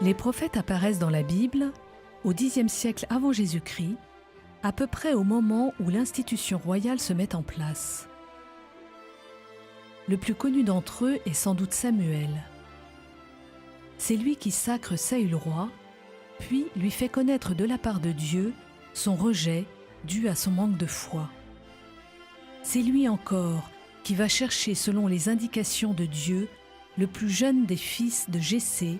Les prophètes apparaissent dans la Bible au Xe siècle avant Jésus-Christ, à peu près au moment où l'institution royale se met en place. Le plus connu d'entre eux est sans doute Samuel. C'est lui qui sacre Saül roi, puis lui fait connaître de la part de Dieu son rejet dû à son manque de foi. C'est lui encore qui va chercher, selon les indications de Dieu, le plus jeune des fils de Jessé,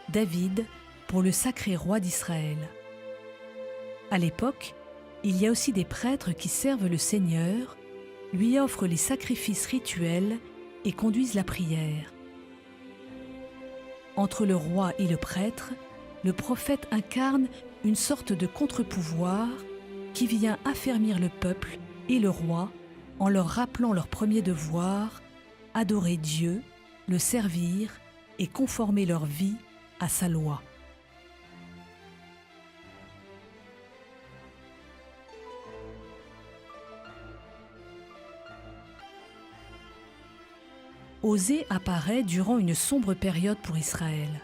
David, pour le sacrer roi d'Israël. À l'époque, il y a aussi des prêtres qui servent le Seigneur, lui offrent les sacrifices rituels et conduisent la prière. Entre le roi et le prêtre, le prophète incarne une sorte de contre-pouvoir qui vient affermir le peuple et le roi en leur rappelant leur premier devoir, adorer Dieu, le servir et conformer leur vie à sa loi. Osée apparaît durant une sombre période pour Israël.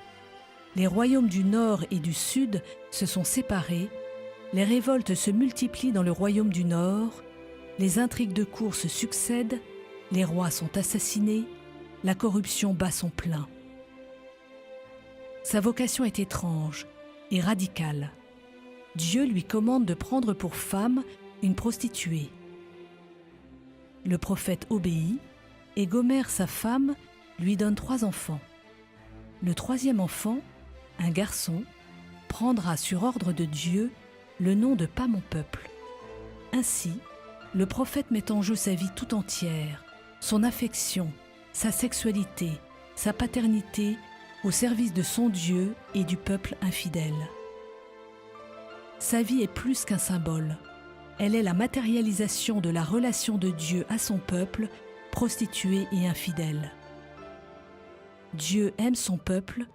Les royaumes du nord et du sud se sont séparés, les révoltes se multiplient dans le royaume du nord, les intrigues de cour se succèdent, les rois sont assassinés, la corruption bat son plein. Sa vocation est étrange et radicale. Dieu lui commande de prendre pour femme une prostituée. Le prophète obéit et Gomère, sa femme, lui donne 3 enfants. Le 3e enfant, un garçon, prendra sur ordre de Dieu le nom de Pas mon peuple. Ainsi, le prophète met en jeu sa vie tout entière, son affection, sa sexualité, sa paternité au service de son Dieu et du peuple infidèle. Sa vie est plus qu'un symbole. Elle est la matérialisation de la relation de Dieu à son peuple, prostitué et infidèle. Dieu aime son peuple,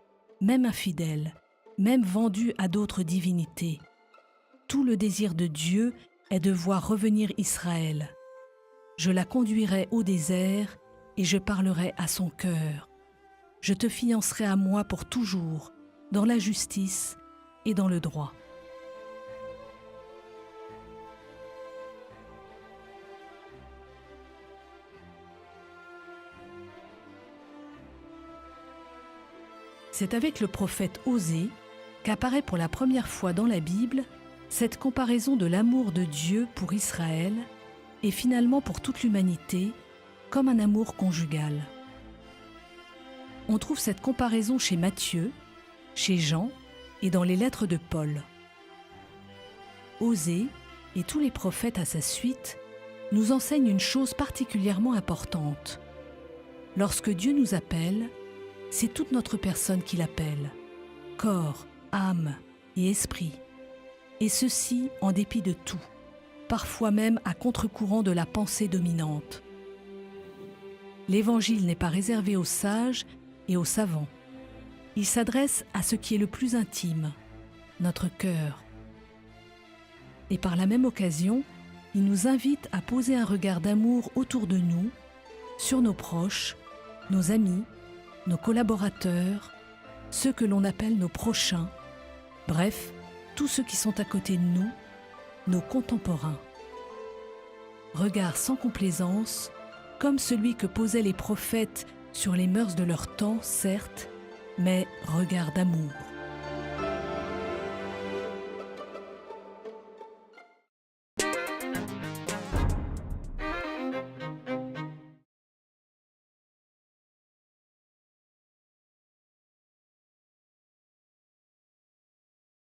même infidèle, même vendu à d'autres divinités. Tout le désir de Dieu est de voir revenir Israël. Je la conduirai au désert et je parlerai à son cœur. Je te fiancerai à moi pour toujours, dans la justice et dans le droit. C'est avec le prophète Osée qu'apparaît pour la première fois dans la Bible cette comparaison de l'amour de Dieu pour Israël et finalement pour toute l'humanité comme un amour conjugal. On trouve cette comparaison chez Matthieu, chez Jean et dans les lettres de Paul. Osée et tous les prophètes à sa suite nous enseignent une chose particulièrement importante. Lorsque Dieu nous appelle, c'est toute notre personne qui l'appelle, corps, âme et esprit, et ceci en dépit de tout, parfois même à contre-courant de la pensée dominante. L'Évangile n'est pas réservé aux sages et aux savants. Il s'adresse à ce qui est le plus intime, notre cœur. Et par la même occasion, il nous invite à poser un regard d'amour autour de nous, sur nos proches, nos amis, nos collaborateurs, ceux que l'on appelle nos prochains, bref, tous ceux qui sont à côté de nous, nos contemporains. Regard sans complaisance, comme celui que posaient les prophètes sur les mœurs de leur temps, certes, mais regard d'amour.